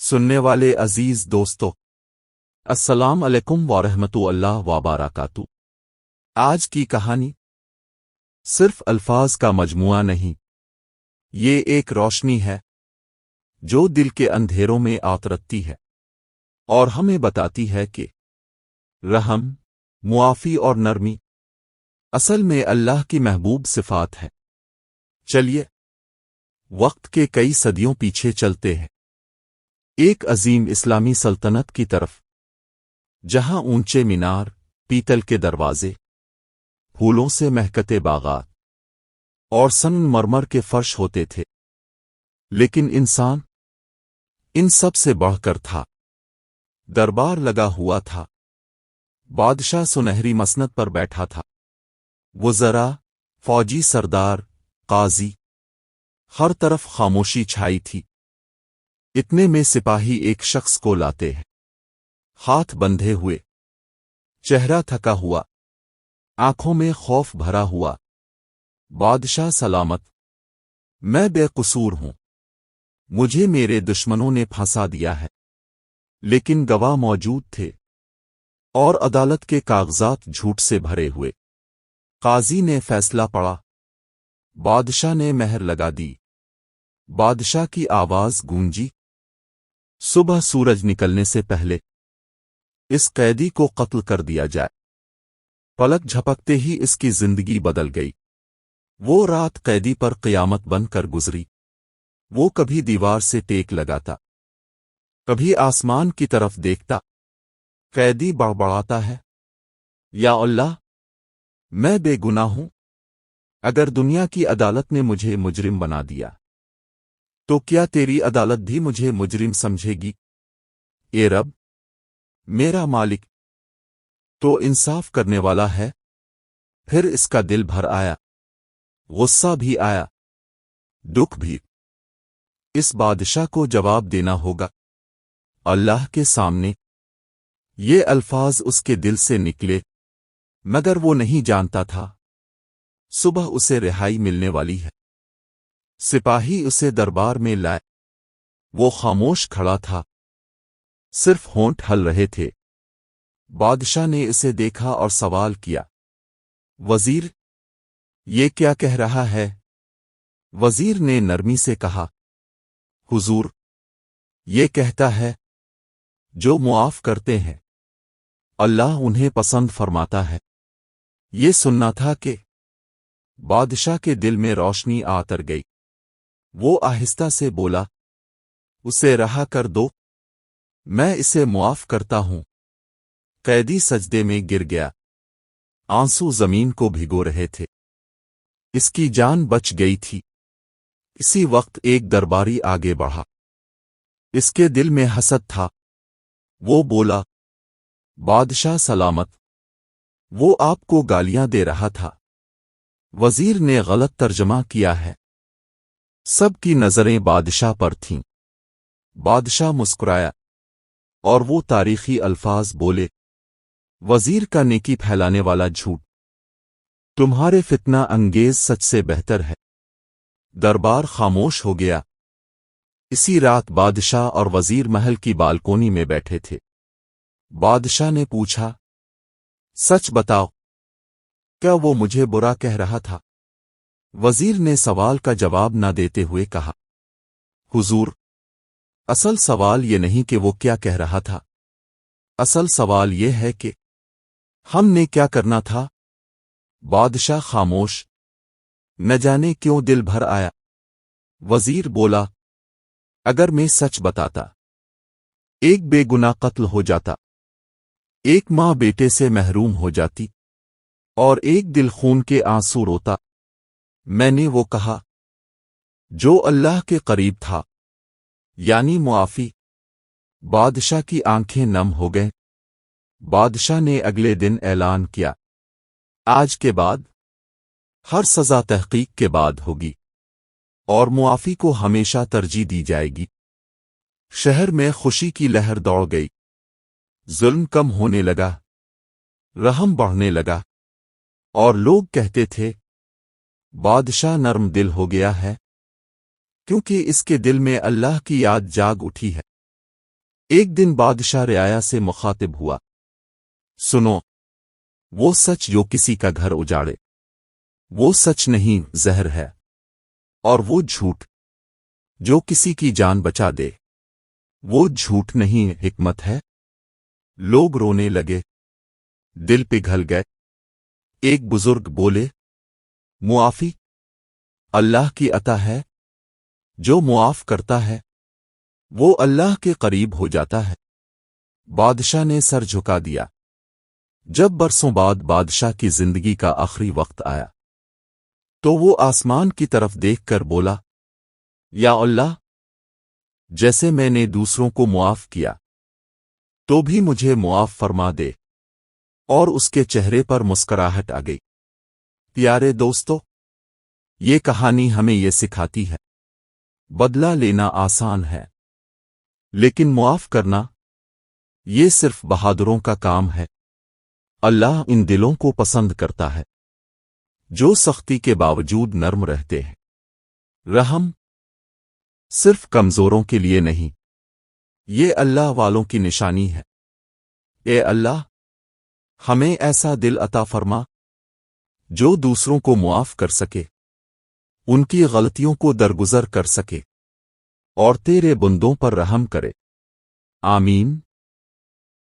سننے والے عزیز دوستو، السلام علیکم ورحمۃ اللہ وبرکاتہ۔ آج کی کہانی صرف الفاظ کا مجموعہ نہیں، یہ ایک روشنی ہے جو دل کے اندھیروں میں آترتی ہے اور ہمیں بتاتی ہے کہ رحم، معافی اور نرمی اصل میں اللہ کی محبوب صفات ہے۔ چلیے وقت کے کئی صدیوں پیچھے چلتے ہیں، ایک عظیم اسلامی سلطنت کی طرف، جہاں اونچے مینار، پیتل کے دروازے، پھولوں سے مہکتے باغات اور سنگ مرمر کے فرش ہوتے تھے، لیکن انسان ان سب سے بڑھ کر تھا۔ دربار لگا ہوا تھا، بادشاہ سنہری مسند پر بیٹھا تھا، وزراء، فوجی سردار، قاضی، ہر طرف خاموشی چھائی تھی۔ اتنے میں سپاہی ایک شخص کو لاتے ہیں، ہاتھ بندھے ہوئے، چہرہ تھکا ہوا، آنکھوں میں خوف بھرا ہوا۔ بادشاہ سلامت، میں بے قصور ہوں، مجھے میرے دشمنوں نے پھنسا دیا ہے، لیکن گواہ موجود تھے اور عدالت کے کاغذات جھوٹ سے بھرے ہوئے۔ قاضی نے فیصلہ پڑھا، بادشاہ نے مہر لگا دی۔ بادشاہ کی آواز گونجی، صبح سورج نکلنے سے پہلے اس قیدی کو قتل کر دیا جائے۔ پلک جھپکتے ہی اس کی زندگی بدل گئی۔ وہ رات قیدی پر قیامت بن کر گزری۔ وہ کبھی دیوار سے ٹیک لگاتا، کبھی آسمان کی طرف دیکھتا۔ قیدی بڑبڑاتا ہے، یا اللہ، میں بے گناہ ہوں، اگر دنیا کی عدالت نے مجھے مجرم بنا دیا تو کیا تیری عدالت بھی مجھے مجرم سمجھے گی؟ اے رب، میرا مالک تو انصاف کرنے والا ہے۔ پھر اس کا دل بھر آیا، غصہ بھی آیا، دکھ بھی۔ اس بادشاہ کو جواب دینا ہوگا اللہ کے سامنے۔ یہ الفاظ اس کے دل سے نکلے، مگر وہ نہیں جانتا تھا صبح اسے رہائی ملنے والی ہے۔ سپاہی اسے دربار میں لائے، وہ خاموش کھڑا تھا، صرف ہونٹ ہل رہے تھے۔ بادشاہ نے اسے دیکھا اور سوال کیا، وزیر، یہ کیا کہہ رہا ہے؟ وزیر نے نرمی سے کہا، حضور، یہ کہتا ہے جو معاف کرتے ہیں اللہ انہیں پسند فرماتا ہے۔ یہ سننا تھا کہ بادشاہ کے دل میں روشنی آتر گئی۔ وہ آہستہ سے بولا، اسے رہا کر دو، میں اسے معاف کرتا ہوں۔ قیدی سجدے میں گر گیا، آنسو زمین کو بھگو رہے تھے، اس کی جان بچ گئی تھی۔ اسی وقت ایک درباری آگے بڑھا، اس کے دل میں حسد تھا۔ وہ بولا، بادشاہ سلامت، وہ آپ کو گالیاں دے رہا تھا۔ وزیر نے غلط ترجمہ کیا ہے۔ سب کی نظریں بادشاہ پر تھیں۔ بادشاہ مسکرایا اور وہ تاریخی الفاظ بولے، وزیر کا نیکی پھیلانے والا جھوٹ تمہارے فتنہ انگیز سچ سے بہتر ہے۔ دربار خاموش ہو گیا۔ اسی رات بادشاہ اور وزیر محل کی بالکونی میں بیٹھے تھے۔ بادشاہ نے پوچھا، سچ بتاؤ، کیا وہ مجھے برا کہہ رہا تھا؟ وزیر نے سوال کا جواب نہ دیتے ہوئے کہا، حضور، اصل سوال یہ نہیں کہ وہ کیا کہہ رہا تھا، اصل سوال یہ ہے کہ ہم نے کیا کرنا تھا۔ بادشاہ خاموش، نہ جانے کیوں دل بھر آیا۔ وزیر بولا، اگر میں سچ بتاتا، ایک بے گناہ قتل ہو جاتا، ایک ماں بیٹے سے محروم ہو جاتی، اور ایک دل خون کے آنسو روتا۔ میں نے وہ کہا جو اللہ کے قریب تھا، یعنی معافی۔ بادشاہ کی آنکھیں نم ہو گئیں۔ بادشاہ نے اگلے دن اعلان کیا، آج کے بعد ہر سزا تحقیق کے بعد ہوگی، اور معافی کو ہمیشہ ترجیح دی جائے گی۔ شہر میں خوشی کی لہر دوڑ گئی، ظلم کم ہونے لگا، رحم بڑھنے لگا، اور لوگ کہتے تھے بادشاہ نرم دل ہو گیا ہے، کیونکہ اس کے دل میں اللہ کی یاد جاگ اٹھی ہے۔ ایک دن بادشاہ رعایا سے مخاطب ہوا، سنو، وہ سچ جو کسی کا گھر اجاڑے وہ سچ نہیں، زہر ہے، اور وہ جھوٹ جو کسی کی جان بچا دے وہ جھوٹ نہیں، حکمت ہے۔ لوگ رونے لگے، دل پگھل گئے۔ ایک بزرگ بولے، معافی اللہ کی عطا ہے، جو معاف کرتا ہے وہ اللہ کے قریب ہو جاتا ہے۔ بادشاہ نے سر جھکا دیا۔ جب برسوں بعد بادشاہ کی زندگی کا آخری وقت آیا تو وہ آسمان کی طرف دیکھ کر بولا، یا اللہ، جیسے میں نے دوسروں کو معاف کیا تو بھی مجھے معاف فرما دے، اور اس کے چہرے پر مسکراہٹ آ گئی۔ پیارے دوستو، یہ کہانی ہمیں یہ سکھاتی ہے، بدلہ لینا آسان ہے لیکن معاف کرنا یہ صرف بہادروں کا کام ہے۔ اللہ ان دلوں کو پسند کرتا ہے جو سختی کے باوجود نرم رہتے ہیں۔ رحم صرف کمزوروں کے لیے نہیں، یہ اللہ والوں کی نشانی ہے۔ اے اللہ، ہمیں ایسا دل عطا فرما جو دوسروں کو معاف کر سکے، ان کی غلطیوں کو درگزر کر سکے، اور تیرے بندوں پر رحم کرے۔ آمین۔